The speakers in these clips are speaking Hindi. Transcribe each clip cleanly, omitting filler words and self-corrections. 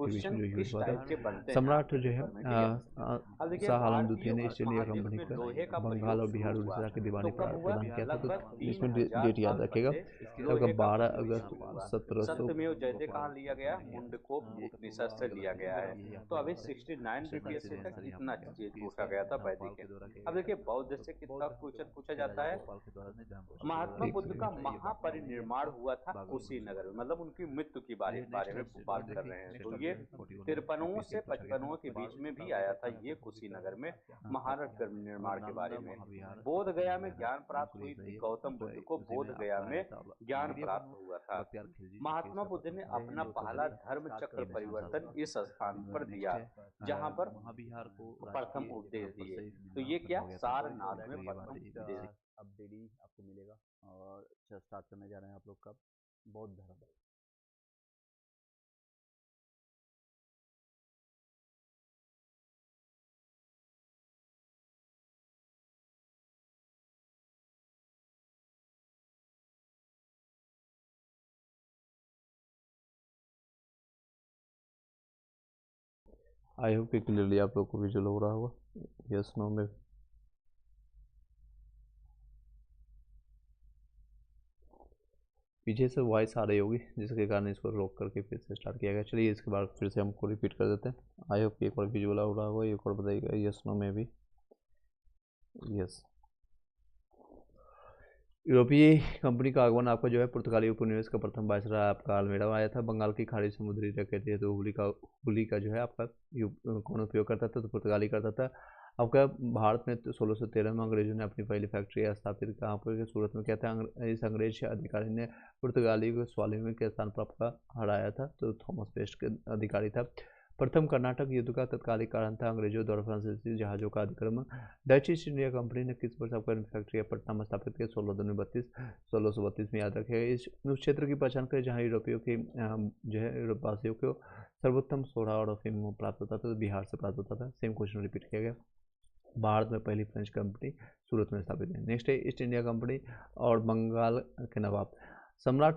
के बीच में जो युद्ध किस हुआ टाइप था। के बनते हैं सम्राट आपके जो है पेपर में, ठीक है। अब देखिए शाह आलम भारतीय द्वितीय ने ईस्ट इंडिया उपमहाद्वीप कंपनी में को लोहे का बंगाल प्रयोग और शुरू बिहार हुआ, उड़ीसा के दीवानी तो कब हुआ? प्रदान किया था। तो लगभग इसमें 3000 डेट याद साल रखिएगा, पहले आपका लोहे का 12 प्रयोग अगस्त शुरू हुआ। 1700 सत्यमेव जयते कहाँ लिया गया? मुंडकोप उपनिषद से लिया गया है। तो अभी 69 बीपीएससी तक इतना चीज पूछा गया था वैदिक के। अब देखिए बौद्ध से कितना क्वेश्चन पूछा जाता है। महात्मा बुद्ध का महापरिनिर्वाण हुआ था कुशीनगर में, मतलब उनकी मृत्यु की बारे में बात कर रहे हैं। तो ये 53 से 55 के बीच में भी आया था ये कुशीनगर में महारथ निर्माण के बारे में। बोध गया में ज्ञान प्राप्त हुई थी, गौतम बुद्ध को बोध गया में ज्ञान प्राप्त हुआ था। महात्मा बुद्ध ने अपना पहला धर्म चक्र परिवर्तन इस स्थान पर दिया जहां पर प्रथम उपदेश दिए। तो ये क्या? सारनाथ में प्रथम उपदेश। अब डेली आपको मिलेगा और स्टार्ट करने जा रहे हैं आप लोग का बौद्ध धर्म। आई होप कि क्लियरली आप लोग को विजुअल हो रहा होगा। यस नो में पीछे से वॉइस आ रही होगी जिसके कारण इसको रोक करके फिर से स्टार्ट किया गया। चलिए इसके बाद फिर से हमको रिपीट कर देते हैं। आई होप कि एक और विजुअल हो रहा होगा। एक और बताइएगा यस नो में भी। यस, यूरोपीय कंपनी का आगमन आपका जो है पुर्तगाली उपनिवेश का प्रथम वायसराय आपका अल्मेडा में आया था। बंगाल की खाड़ी समुद्री कहते हैं तो हुली का जो है आपका कौन उपयोग करता था? तो पुर्तगाली करता था। आपका भारत में तो 1613 में अंग्रेजों ने अपनी पहली फैक्ट्री स्थापित कहाँ पर? सूरत में। क्या था? इस अंग्रेज अधिकारी ने पुर्तगाली को स्वाभिमान के स्थान पर आपका हराया था, तो थॉमस पेस्ट के अधिकारी था। प्रथम कर्नाटक युद्ध का तत्कालिक कारण था अंग्रेजों द्वारा फ्रांसीसी जहाज़ों का अतिक्रमण। डच ईस्ट इंडिया कंपनी ने किस वर्ष आपका फैक्ट्री पटना में स्थापित किया? 1632 में। याद रखिएगा इस उस क्षेत्र की पहचान करें जहाँ यूरोपियों की जो है यूरोप वासियों को सर्वोत्तम सोडा और अफीम प्राप्त होता था, तो बिहार से प्राप्त होता था। सेम क्वेश्चन रिपीट किया गया। भारत में पहली फ्रेंच कंपनी सूरत में स्थापित है। नेक्स्ट है ईस्ट इंडिया कंपनी और बंगाल के नवाब। सम्राट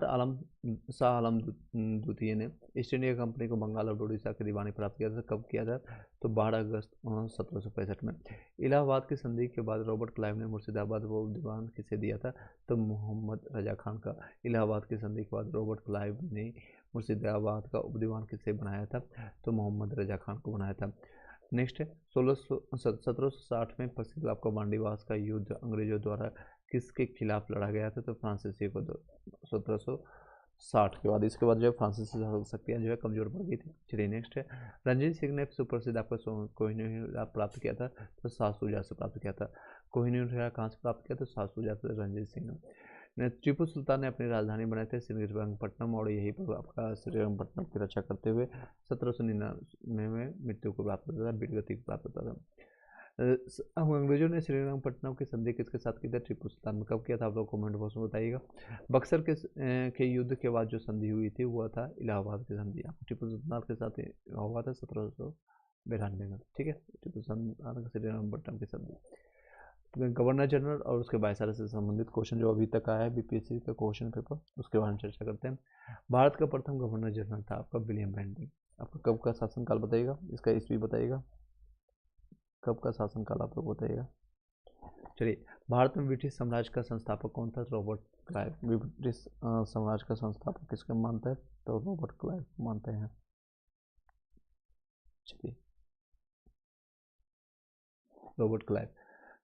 शाह आलम द्वितीय ने ईस्ट इंडिया कंपनी को बंगाल और उड़ीसा की दीवानी प्राप्त किया था। कब किया था? तो 12 अगस्त 1765 में। इलाहाबाद की संधि के बाद रॉबर्ट क्लाइव ने मुर्शिदाबाद को दीवान किसे दिया था? तो मोहम्मद रजा खान का। इलाहाबाद की संधि के बाद रॉबर्ट क्लाइव ने मुर्शिदाबाद का उपदीवान किसे बनाया था? तो मोहम्मद रजा खान को बनाया था। नेक्स्ट है 1760 में प्रसिद्ध आपका मांडीवास का युद्ध अंग्रेजों द्वारा किसके खिलाफ लड़ा गया था? तो फ्रांसीसी को 1760 के बाद। इसके बाद जो है फ्रांसीसी शक्तियाँ जो है कमजोर पड़ गई थी। चलिए नेक्स्ट है रंजीत सिंह ने सुप्रसिद्ध आपका कोहिनूर प्राप्त किया था? तो सासूजा से प्राप्त किया था। कोहिनूर कहाँ से प्राप्त किया? तो सासूजा से रंजीत सिंह ने। टीपू सुल्तान ने अपनी राजधानी बनाई थी श्रीरंगपट्टनम और यहीं पर आपका श्रीरंगपट्टनम की रक्षा करते हुए 1799 में मृत्यु को प्राप्त होता था, वीरगति को प्राप्त होता था। अंग्रेजों ने श्रीरंगपट्टनम की संधि किसके साथ की थी? टीपू सुल्तान में। कब किया था? आप लोग कमेंट बॉक्स में बताइएगा। बक्सर के युद्ध के बाद जो संधि हुई थी वो था इलाहाबाद की संधि। आपको टीपू सुल्तान के साथ हुआ था 1792 में, ठीक है। टीपू सुल्तान श्रीरंगपट्टनम की संधि। गवर्नर जनरल और उसके वायसराय से संबंधित क्वेश्चन जो अभी तक आया है बीपीएससी का क्वेश्चन पेपर, उसके बारे में चर्चा करते हैं। भारत का प्रथम गवर्नर जनरल था आपका विलियम बेंटिंग। आपका कब का शासनकाल बताइएगा, इसका ईस्वी बताइएगा, कब का शासनकाल आप लोग बताइएगा। चलिए भारत में ब्रिटिश साम्राज्य का संस्थापक कौन था? Robert Clive. ब्रिटिश साम्राज्य का संस्थापक किसका मानता है? तो रॉबर्ट क्लाइव मानते हैं। चलिए रॉबर्ट क्लाइव।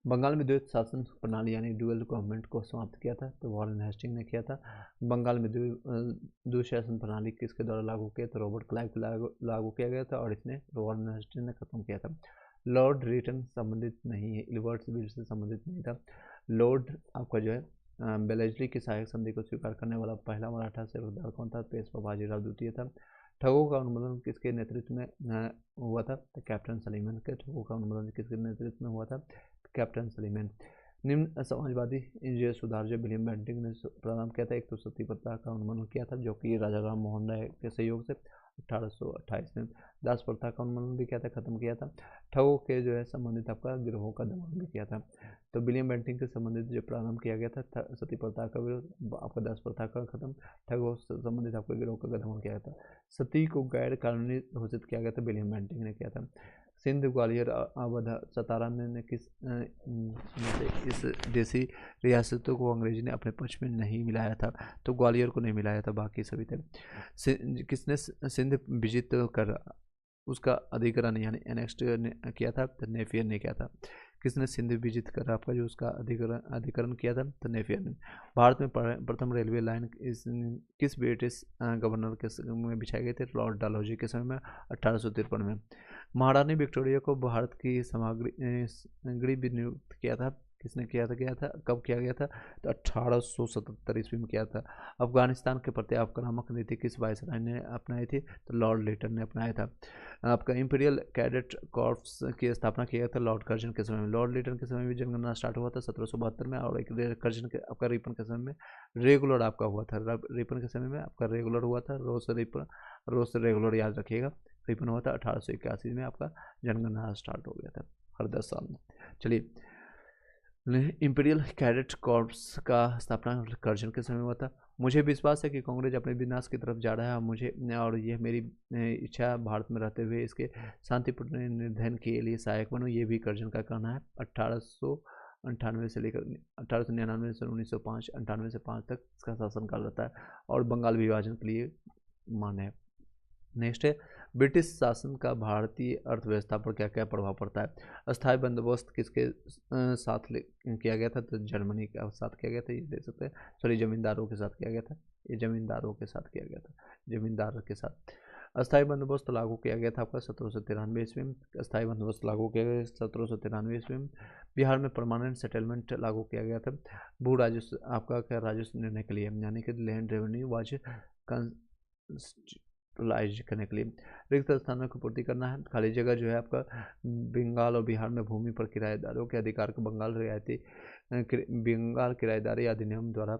बंगाल में द्वैत शासन प्रणाली यानी ड्यूअल गवर्नमेंट को समाप्त किया था? तो वॉरेन हेस्टिंग ने किया था। बंगाल में द्विशासन प्रणाली किसके द्वारा लागू किया? तो रॉबर्ट क्लाइव को लागू किया गया था और इसने वॉरेन हेस्टिंग ने खत्म किया था। लॉर्ड रिटन संबंधित नहीं है, इल्बर्ट्स बिल से संबंधित नहीं था। लॉर्ड आपका जो है बेलेजली की सहायक संधि को स्वीकार करने वाला पहला मराठा सेवादार कौन था? पेशवा बाजीराव द्वितीय था। ठगों का उन्मूलन किसके नेतृत्व में हुआ था? तो कैप्टन सलीमन के। ठगों का उन्मूलन किसके नेतृत्व में हुआ था? Captain Sleeman. निम्न समाजवादी इंजीनियर सुधार जो विलियम बेंटिंग ने प्रारंभ किया था? एक तो सती प्रथा का उन्मूलन किया था जो कि राजा राम मोहन राय के सहयोग से। 1828 में। दास प्रथा का उन्मूलन भी किया था, खत्म किया था। ठगों के जो है संबंधित आपका गिरोहों का दमन भी किया था। तो विलियम बेंटिंग के संबंधित जो प्रारंभ किया गया था सती प्रथा का विरोध, आपका दास प्रथा का खत्म, ठगों से संबंधित आपका गिरोह का दमन किया गया था। सती को गैर कानूनी घोषित किया गया था, विलियम बेंटिंग ने किया था। सिंध, ग्वालियर, अवध, सतारा में किस में से इस देसी रियासतों को अंग्रेजी ने अपने पक्ष में नहीं मिलाया था? तो ग्वालियर को नहीं मिलाया था, बाकी सभी थे। किसने सिंध विजित कर उसका अधिग्रहण यानी एनेक्स्ट किया था? तो नेपियर ने किया था। किसने सिंध विजित कर आपका जो उसका अधिकरण किया था? तो नेपियर ने। भारत में प्रथम रेलवे लाइन किस ब्रिटिश गवर्नर के में बिछाए गए थे? लॉर्ड डालहौजी के समय में, 1853 में। महारानी विक्टोरिया को भारत की समाग्री भी नियुक्त किया था, किसने किया था कब किया गया था? तो 1877 ईस्वी में किया था। अफगानिस्तान के प्रति आक्रामक नीति किस वायसराय ने अपनाई थी? तो लॉर्ड लिटन ने अपनाया था। आपका इंपीरियल कैडेट कॉर्प्स की स्थापना किया था लॉर्ड कर्जन के समय में। लॉर्ड लिटन के समय में जनगणना स्टार्ट हुआ था 1772 में, और एक कर्जन के आपका रिपन के समय में रेगुलर आपका हुआ था। रिपन के समय में आपका रेगुलर हुआ था, रोज से रेगुलर याद रखिएगा। रिपन हुआ था 1881 में, आपका जनगणना स्टार्ट हो गया था हर 10 साल में। चलिए, इंपीरियल कैडेट कॉर्प्स का स्थापना कर्जन के समय हुआ था। मुझे विश्वास है कि कांग्रेस अपने विनाश की तरफ जा रहा है, मुझे और यह मेरी इच्छा भारत में रहते हुए इसके शांतिपूर्ण निर्धारण के लिए सहायक बनूं, ये भी कर्जन का कहना है। 1898 से लेकर 1899 से 1905, 98 से 5 तक इसका शासनकाल रहता है, और बंगाल विभाजन के लिए मान्य है। नेक्स्ट है, ब्रिटिश शासन का भारतीय अर्थव्यवस्था पर क्या क्या प्रभाव पड़ता है? अस्थायी बंदोबस्त किसके साथ किया गया था? तो जर्मनी के साथ किया गया था, ये देख सकते हैं। सॉरी, जमींदारों के साथ किया गया था, ये जमींदारों के साथ किया गया था, जमींदार के साथ। अस्थायी बंदोबस्त लागू किया गया था आपका 1793 ईस्वी में। अस्थायी बंदोबस्त लागू किया गया 1793 ईस्वी में। बिहार में परमानेंट सेटलमेंट लागू किया गया था। भू राजस्व आपका क्या राजस्व निर्णय के लिए, यानी कि लैंड रेवेन्यू वाज लाइज करने के लिए। रिक्त स्थानों की पूर्ति करना है, खाली जगह जो है आपका बंगाल और बिहार में भूमि पर किराएदारों के अधिकार को बंगाल किराएदारी अधिनियम द्वारा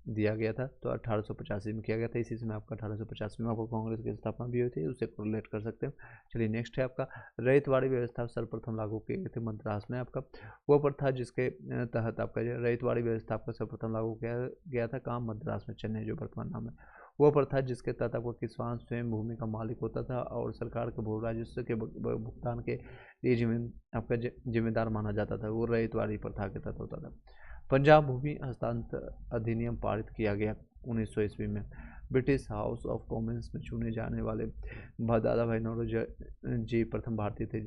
दिया गया था। तो 1885 में किया गया था, इसी समय आपका 1885 में आपको कांग्रेस की स्थापना भी हुई थी, उससे कोरिलेट कर सकते हैं। चलिए, नेक्स्ट है आपका रैयतवाड़ी व्यवस्था सर्वप्रथम लागू की गई थी मद्रास में। आपका वो प्रथा जिसके तहत आपका जो रैयतवाड़ी व्यवस्था आपका सर्वप्रथम लागू किया गया था, कहाँ? मद्रास में, चेन्नई जो वर्तमान नाम है। वो प्रथा जिसके तहत आपको किसान स्वयं भूमि का मालिक होता था और सरकार के भू राजस्व के भुगतान के लिए आपका जिम्मेदार माना जाता था, वो रैयतवाड़ी प्रथा के तहत होता था। पंजाब भूमि हस्तांतर अधिनियम पारित किया गया 1900 ईस्वी में। ब्रिटिश हाउस ऑफ कॉमन्स में चुने जाने वाले दादा भाई नौरोजी जी प्रथम भारतीय थे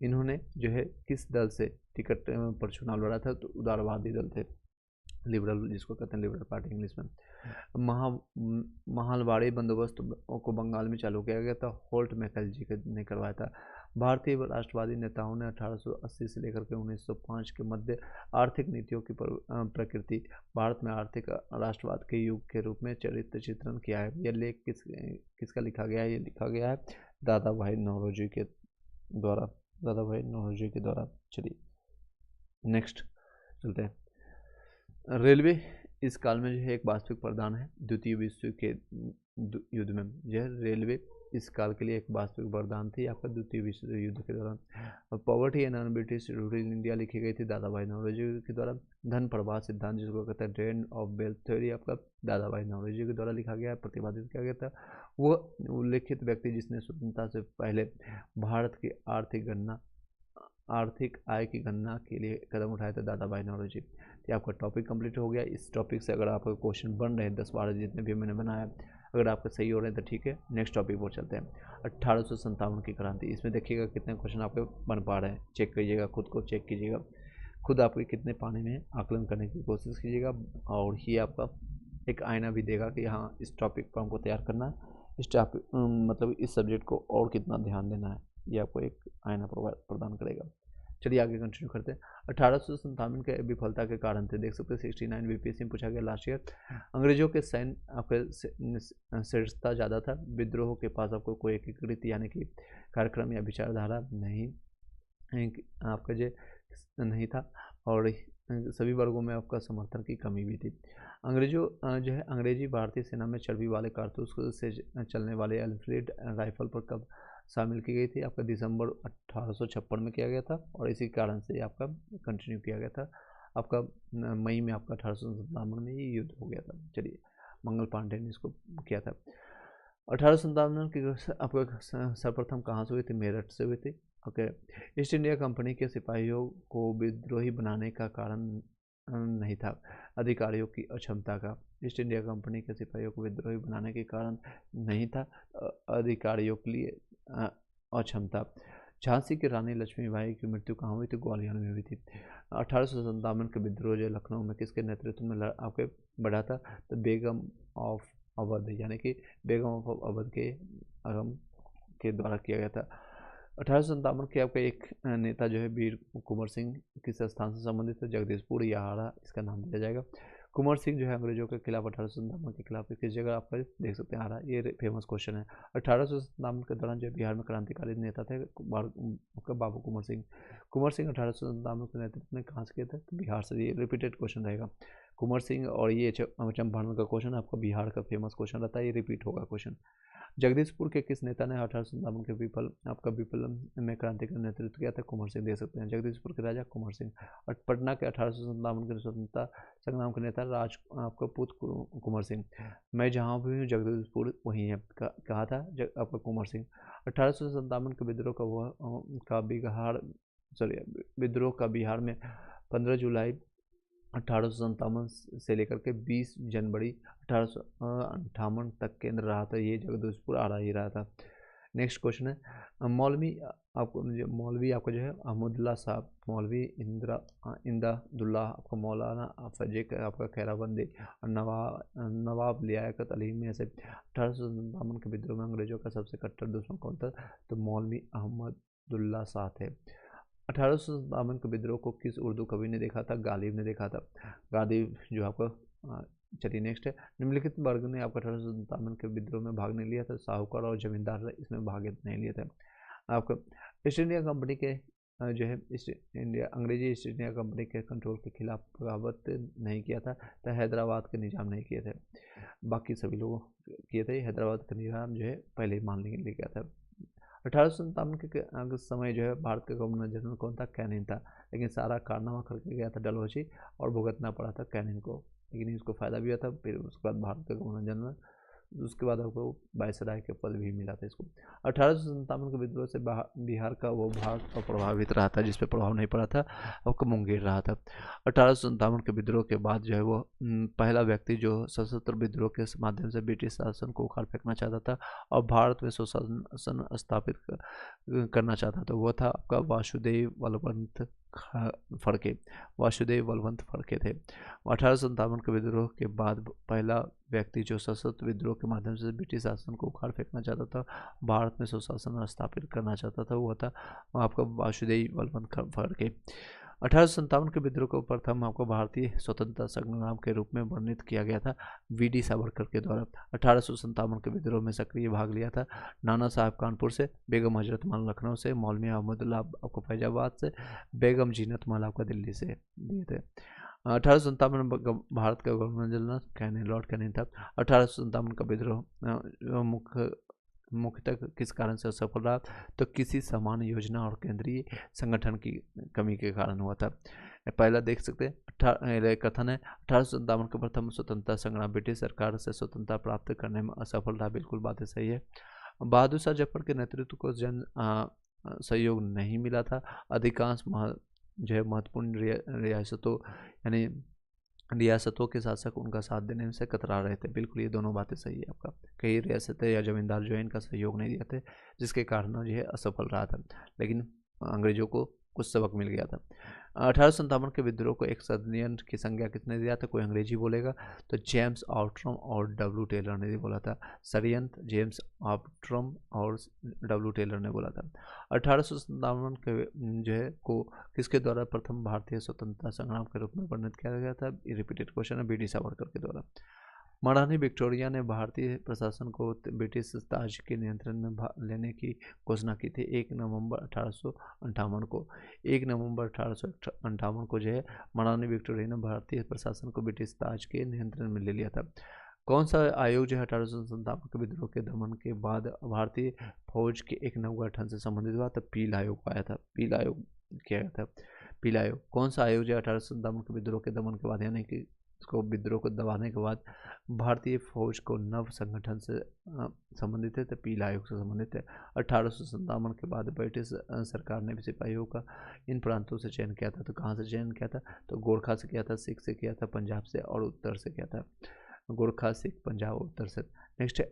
इन्होंने जो है किस दल से टिकट पर चुनाव लड़ा था? तो उदारवादी दल थे, लिबरल जिसको कहते हैं, लिबरल पार्टी इंग्लिश में। महालवाड़ी बंदोबस्त को बंगाल में चालू किया गया था, होल्ट मैकेलजी ने करवाया था। भारतीय राष्ट्रवादी नेताओं ने 1880 से लेकर के 1905 के मध्य आर्थिक नीतियों की प्रकृति भारत में आर्थिक राष्ट्रवाद के युग के रूप में चरित्र चित्रण किया है। यह लेख किसका लिखा गया है? ये लिखा गया है दादा भाई नौरोजी के द्वारा। चलिए, नेक्स्ट चलते हैं। रेलवे इस काल में जो है एक वास्तविक प्रदान है द्वितीय विश्व के युद्ध में। यह रेलवे इस काल के लिए एक वास्तविक वरदान थी आपका द्वितीय विश्व युद्ध के दौरान। Poverty and British rural India लिखी गई थी दादा भाई नौरोजी के द्वारा। धन प्रवाह सिद्धांत जिसको कहते हैं ड्रेन ऑफ वेल्थ थ्योरी आपका दादा भाई नौरोजी के द्वारा लिखा गया, प्रतिपादित किया गया था। वो उल्लेखित व्यक्ति जिसने स्वतंत्रता से पहले भारत की आर्थिक आय की गणना के लिए कदम उठाया था, दादा भाई नौरोजी। तो आपका टॉपिक कंप्लीट हो गया। इस टॉपिक से अगर आपका क्वेश्चन बन रहे हैं 10-12 जितने भी मैंने बनाया, अगर आपका सही हो रहे हैं तो ठीक है, नेक्स्ट टॉपिक पर चलते हैं। 1857 की क्रांति, इसमें देखिएगा कितने क्वेश्चन आपके बन पा रहे हैं, चेक करिएगा, खुद को चेक कीजिएगा, खुद आपके कितने पाने में आकलन करने की कोशिश कीजिएगा। और ये आपका एक आईना भी देगा कि हाँ इस टॉपिक पर हमको तैयार करना है, इस टॉपिक मतलब इस सब्जेक्ट को और कितना ध्यान देना है, ये आपको एक आईना प्रदान करेगा। चलिए आगे कंटिन्यू करते हैं। 1857 के विफलता के कारण थे, देख सकते हैं 69 बीपीएससी में पूछा गया लास्ट ईयर। अंग्रेजों के सैन्य आपके श्रेष्ठता ज़्यादा था, विद्रोह के पास आपको कोई एकीकृत यानी कि कार्यक्रम या विचारधारा नहीं आपका जो नहीं था, और सभी वर्गों में आपका समर्थन की कमी भी थी। अंग्रेजों जो है अंग्रेजी भारतीय सेना में चर्बी वाले कारतूस से चलने वाले एनफील्ड राइफल पर कब शामिल की गई थी? आपका दिसंबर 1856 में किया गया था और इसी कारण से आपका कंटिन्यू किया गया था। आपका मई में आपका 1857 में ये युद्ध हो गया था। चलिए, मंगल पांडे ने इसको किया था। 1857 की आपका सर्वप्रथम कहाँ से हुई थी? मेरठ से हुई थी। ओके। ईस्ट इंडिया कंपनी के सिपाहियों को विद्रोही बनाने का कारण नहीं था अधिकारियों की अक्षमता का। ईस्ट इंडिया कंपनी के सिपाहियों को विद्रोही बनाने के कारण नहीं था अधिकारियों के लिए अक्षमता। झांसी की रानी लक्ष्मीबाई की मृत्यु कहाँ हुई थी? ग्वालियर में हुई थी। 1857 के विद्रोह जो लखनऊ में किसके नेतृत्व में आपके बढ़ा था? तो बेगम ऑफ अवध, यानी कि बेगम ऑफ अवध के आगम के द्वारा किया गया था। 1857 के आपका एक नेता जो है वीर कुंवर सिंह किस स्थान से संबंधित है? जगदीशपुर या हाड़ा, इसका नाम दिया जाएगा। कुंवर सिंह जो है अंग्रेजों के खिलाफ 1857 के खिलाफ किस जगह आपका देख सकते हैं हाड़ा, ये फेमस क्वेश्चन है। 1857 के दौरान जो बिहार में क्रांतिकारी नेता थे आपका बाबू कुंवर सिंह। कुंवर सिंह 1857 के नेतृत्व में कहाँ से किए थे? तो बिहार से। ये रिपीटेड क्वेश्चन रहेगा कुंवर सिंह, और ये चंपारण का क्वेश्चन आपका बिहार का फेमस क्वेश्चन रहता है, ये रिपीट होगा क्वेश्चन। जगदीशपुर के किस नेता ने 1857 के विप्लव में क्रांति का नेतृत्व किया था? कुंवर सिंह दे सकते हैं। जगदीशपुर के राजा कुंवर सिंह। और पटना के 1857 के स्वतंत्रता संग्राम के नेता आपका पुत्र कुंवर सिंह। मैं जहाँ भी हूँ जगदीशपुर वहीं है, कहा था आपका कुंवर सिंह। 1857 के विद्रोह का बिहार में 15 जुलाई 1857 से लेकर के 20 जनवरी 1858 तक केंद्र रहा था। ये जगदीशपुर आ रहा ही रहा था। नेक्स्ट क्वेश्चन है मौलवी आपको जो है अहमदुल्ला साहब, मौलवी इंदादुल्ला आपका, मौलाना फजेक आपका खैराबंदी और नवाब लियाकत अली में से 1857 के विद्रोह में अंग्रेजों का सबसे कट्टर दुश्मन कौन था? तो मौलवी अहमदुल्ला शाह थे। 1857 के विद्रोह को किस उर्दू कवि ने देखा था? गालिब ने देखा था। गालिब जो आपका चलिए नेक्स्ट है, निम्नलिखित वर्ग ने आपका 1857 के विद्रोह में भाग नहीं लिया था? साहूकार और जमींदार इसमें भाग नहीं लिया था। आपका ईस्ट इंडिया कंपनी के जो है अंग्रेजी ईस्ट इंडिया कंपनी के कंट्रोल के खिलाफ बगावत नहीं किया था, तो हैदराबाद के निजाम नहीं किए थे, बाकी सभी लोगों किए थे। हैदराबाद का निजाम जो है पहले ही मान लिया था। 1857 के समय जो है भारत का गवर्नर जनरल कौन था? कैनिंग था, लेकिन सारा कारनामा करके गया था डलहौजी और भुगतना पड़ा था कैनिंग को, लेकिन इसको फ़ायदा भी हुआ था। फिर उसके बाद भारत का गवर्नर जनरल, उसके बाद आपको वायसराय के पद भी मिला था इसको। 1857 के विद्रोह से बिहार का वो भाग प्रभावित रहा था जिस पे प्रभाव नहीं पड़ा था, आपका मुंगेर रहा था। 1857 के विद्रोह के बाद जो है वो पहला व्यक्ति जो सशस्त्र विद्रोह के माध्यम से ब्रिटिश शासन को उखाड़ फेंकना चाहता था और भारत में सुशासन स्थापित करना चाहता था, वो था आपका वासुदेव बलवंत फड़के थे। 1857 के विद्रोह के बाद पहला व्यक्ति जो सशस्त्र विद्रोह के माध्यम से ब्रिटिश शासन को उखाड़ फेंकना चाहता था, भारत में सुशासन स्थापित करना चाहता था, वो था आपका वासुदेव बलवंत फड़के। 1857 के विद्रोह को प्रथम आपको भारतीय स्वतंत्रता संग्राम के रूप में वर्णित किया गया था वी.डी. सावरकर के द्वारा। 1857 के विद्रोह में सक्रिय भाग लिया था नाना साहब कानपुर से, बेगम हजरत महल लखनऊ से, मौलवी अहमदुल्ला आपको फैजाबाद से, बेगम जीनत महल आपका दिल्ली से दिए थे। 1857 में भारत का गवर्नर जनरल लॉर्ड कैनिंग था। 1857 का विद्रोह मुख्यतः किस कारण से असफल रहा? तो किसी समान योजना और केंद्रीय संगठन की कमी के कारण हुआ था। पहला देख सकते हैं कथन है 1857 का प्रथम स्वतंत्रता संग्राम ब्रिटिश सरकार से स्वतंत्रता प्राप्त करने में असफल रहा। बिल्कुल बातें सही है। बहादुर शाह जफर के नेतृत्व को जन सहयोग नहीं मिला था। अधिकांश जो है महत्वपूर्ण रियासतों के शासक उनका साथ देने से कतरा रहे थे। बिल्कुल ये दोनों बातें सही है आपका। कई रियासतें या जमींदार जो है इनका सहयोग नहीं दिया थे, जिसके कारण जो है असफल रहा था, लेकिन अंग्रेजों को कुछ सबक मिल गया था। 1857 के विद्रोह को एक षड्यंत्र की संज्ञा किसने दिया था? कोई अंग्रेजी बोलेगा तो जेम्स आउट्रम और डब्ल्यू टेलर ने बोला था। षड्यंत्र जेम्स आउट्रम और डब्ल्यू टेलर ने बोला था। 1857 के जो है को किसके द्वारा प्रथम भारतीय स्वतंत्रता संग्राम के रूप में वर्णित किया गया था? रिपीटेड क्वेश्चन है, वी.डी. सावरकर के द्वारा। महारानी विक्टोरिया ने भारतीय प्रशासन को ब्रिटिश ताज के नियंत्रण में लेने की घोषणा की थी 1 नवंबर 1858 को। 1 नवंबर 1858 को जो है महारानी विक्टोरिया ने भारतीय प्रशासन को ब्रिटिश ताज के नियंत्रण में ले लिया था। कौन सा आयोग जो है 1857 के विद्रोह के दमन के बाद भारतीय फौज के एक नवगठन से संबंधित हुआ? तो पील आयोग आया था। पील आयोग क्या था? पीला आयोग। कौन सा आयोग जो 1857 के विद्रोह के दमन के बाद यानी कि इसको विद्रोह को दबाने के बाद भारतीय फौज को नव संगठन से संबंधित है? तो पीला आयोग से संबंधित है। 1857 के बाद ब्रिटिश सरकार ने सिपाहियों का इन प्रांतों से चयन किया था। तो कहाँ से चयन किया था? तो गोरखा से किया था, सिख से किया था, पंजाब से और उत्तर से किया था। गोरखा, सिख, पंजाब, उत्तर से। नेक्स्ट है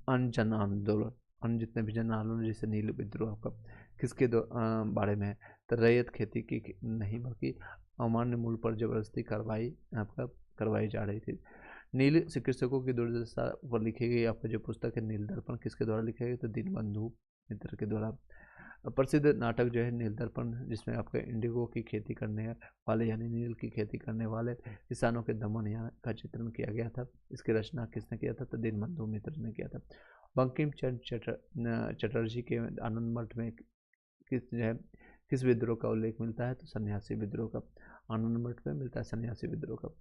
अन्य जन आंदोलन। अन्य जितने भी जन आंदोलन जैसे नील विद्रोह आपका किसके बारे में है? तो रैयत खेती की नहीं बल्कि अमान्य मूल पर जबरदस्ती कार्रवाई आपका करवाई जा रही थी। नील चिकित्सकों की दुर्दशा पर लिखी गई आपका जो पुस्तक है नील दर्पण किसके द्वारा लिखा गया? तो दीनबंधु मित्र के द्वारा। प्रसिद्ध नाटक जो है नील दर्पण जिसमें आपका इंडिगो की खेती करने वाले यानी नील की खेती करने वाले किसानों के दमन यहाँ का चित्रण किया गया था। इसकी रचना किसने किया था? तो दीनबंधु मित्र ने किया था। बंकिम चंद्र चटर्जी के आनंद मठ में किस विद्रोह का उल्लेख मिलता है? तो सन्यासी विद्रोह का। आनंद मठ में मिलता है सन्यासी विद्रोह का।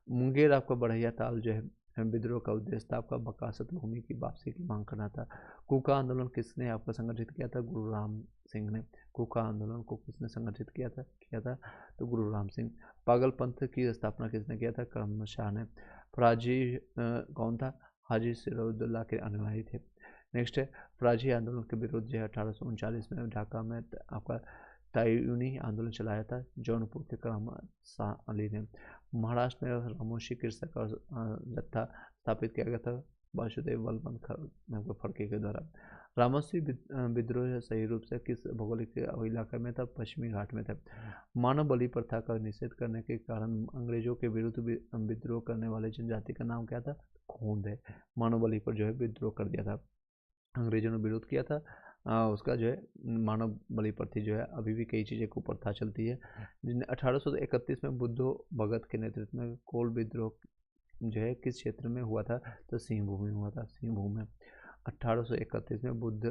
मुंगेर आपका बढ़ैया ताल जो है विद्रोह का उद्देश्य था आपका बकासत भूमि की वापसी की मांग करना था। कूका आंदोलन किसने आपका संगठित किया था? गुरु राम सिंह ने। कूका आंदोलन को किसने संगठित किया था? तो गुरु राम सिंह। पागल पंथ की स्थापना किसने किया था? करम शाह ने। फराजी कौन था? हाजी सिराजुद्दौला के अनुयायी थे। नेक्स्ट है फराजी आंदोलन के विरुद्ध जो है 1839 में ढाका में आपका तायूनी आंदोलन चलाया था जौनपुर के करम शाह अली ने। महाराष्ट्र में रामोशी कृषक और जत्था स्थापित किया गया था वासुदेव बलवंत फड़के के द्वारा। रामोशी विद्रोह सही रूप से किस भौगोलिक इलाके में था? पश्चिमी घाट में था। मानव बलि प्रथा का निषेध करने के कारण अंग्रेजों के विरुद्ध विद्रोह करने वाले जनजाति का नाम क्या था? खोंद है। मानव बलि पर जो है विद्रोह कर दिया था, अंग्रेजों ने विरोध किया था उसका जो है मानव बलि प्रथा जो है अभी भी कई चीज़ें को प्रथा चलती है। 1831 में बुद्धो भगत के नेतृत्व में कोल विद्रोह जो है किस क्षेत्र में हुआ था? तो सिंहभूमि में हुआ था। सिंहभूमि में 1831 में बुद्ध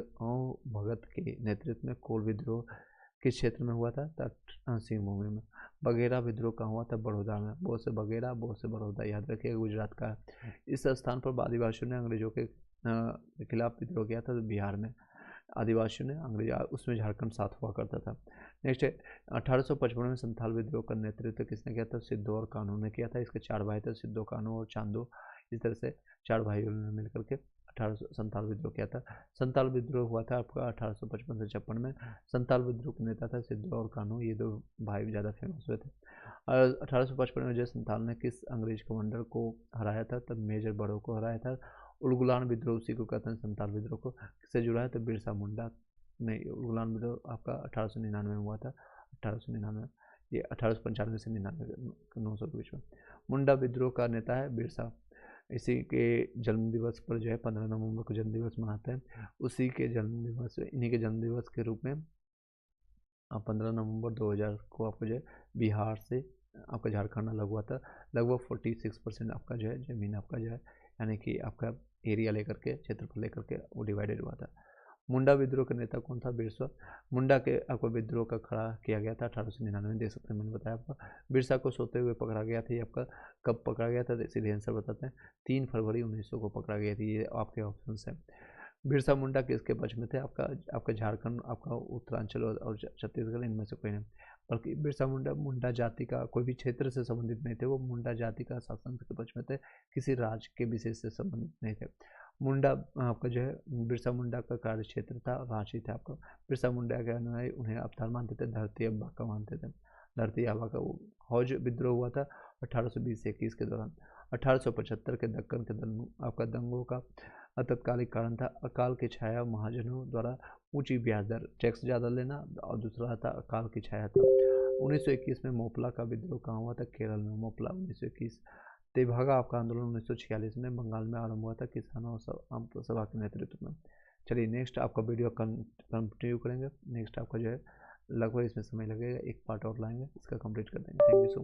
भगत के नेतृत्व में कोल विद्रोह किस क्षेत्र में हुआ था? तो सिंहभूमि में। बघेरा विद्रोह कहाँ हुआ था? बड़ौदा में। बो से बघेरा, बो से बड़ौदा, याद रखिएगा गुजरात का है। इस स्थान पर आदिवासियों ने अंग्रेजों के खिलाफ विद्रोह किया था तो बिहार में आदिवासियों ने अंग्रेज उसमें झारखंड साथ हुआ करता था। नेक्स्ट है 1855 में संथाल विद्रोह का नेतृत्व किसने किया था? सिद्धो और कानू ने किया था। इसके 4 भाई थे, सिद्धो, कानू और चांदो। इस तरह से 4 भाइयों ने मिलकर के 1800 संथाल विद्रोह किया था। संथाल विद्रोह हुआ था आपका 1855 से 56 में। संथाल विद्रोह के नेता था सिद्धो और कानू, ये 2 भाई ज़्यादा फेमस हुए थे। और 1855 में जो संथाल ने किस अंग्रेज कमांडर को हराया था? तब मेजर बड़ो को हराया था। उलगुलान विद्रोह उसी को कहते हैं संथाल विद्रोह को। किससे जुड़ा है? तो बिरसा मुंडा नहीं। उलगुलान विद्रोह आपका 1899 में हुआ था। 1899 ये 1895 से 900 के बीच में। मुंडा विद्रोह का नेता है बिरसा। इसी के जन्म दिवस पर जो है 15 नवंबर को जन्म दिवस मनाते हैं। उसी के जन्म दिवस इन्हीं के जन्म दिवस के रूप में 15 नवंबर 2000 को आपको जो है बिहार से आपका झारखंड अलग हुआ था। लगभग 46% आपका जो है ज़मीन आपका जो है यानी कि आपका एरिया लेकर के क्षेत्रफल लेकर के वो डिवाइडेड हुआ था। मुंडा विद्रोह का नेता कौन था? बिरसा मुंडा के आपको विद्रोह का खड़ा किया गया था 1899 में, देख सकते हैं मैंने बताया आपको। बिरसा को सोते हुए पकड़ा गया था। ये आपका कब पकड़ा गया था? सीधे आंसर बताते हैं 3 फरवरी 1900 को पकड़ा गया था। ये आपके ऑप्शन है। बिरसा मुंडा किसके पक्ष में थे? आपका झारखंड, आपका उत्तरांचल और छत्तीसगढ़, इनमें से कोई नहीं। बल्कि बिरसा मुंडा जाति का कोई भी क्षेत्र से संबंधित नहीं थे। वो मुंडा जाति का शासन के पक्ष में थे, किसी राज्य के विशेष से संबंधित नहीं थे। मुंडा आपका जो है बिरसा मुंडा का कार्य क्षेत्र था रांची था आपका। बिरसा मुंडा के अनुयायी उन्हें अवतार मानते थे, धरती अब्बा का मानते थे। धरती आबा का वो हौज विद्रोह हुआ था 1820 से 21 के दौरान। 1875 के दक्कन के आपका दंगों का तत्कालिक कारण था अकाल की छाया, महाजनों द्वारा ऊंची ब्याज दर, टैक्स ज़्यादा लेना, और दूसरा था अकाल की छाया था। 1921 में मोपला का विद्रोह कहाँ हुआ था? केरल में। मोपला 1921। तेभागा आपका आंदोलन 1946 में बंगाल में आरंभ हुआ था किसानों सभा के नेतृत्व में। चलिए नेक्स्ट आपका वीडियो कंटिन्यू करेंगे। नेक्स्ट आपका जो है लगभग इसमें समय लगेगा, एक पार्ट और लाएंगे, इसका कंप्लीट कर देंगे। Thank you so much.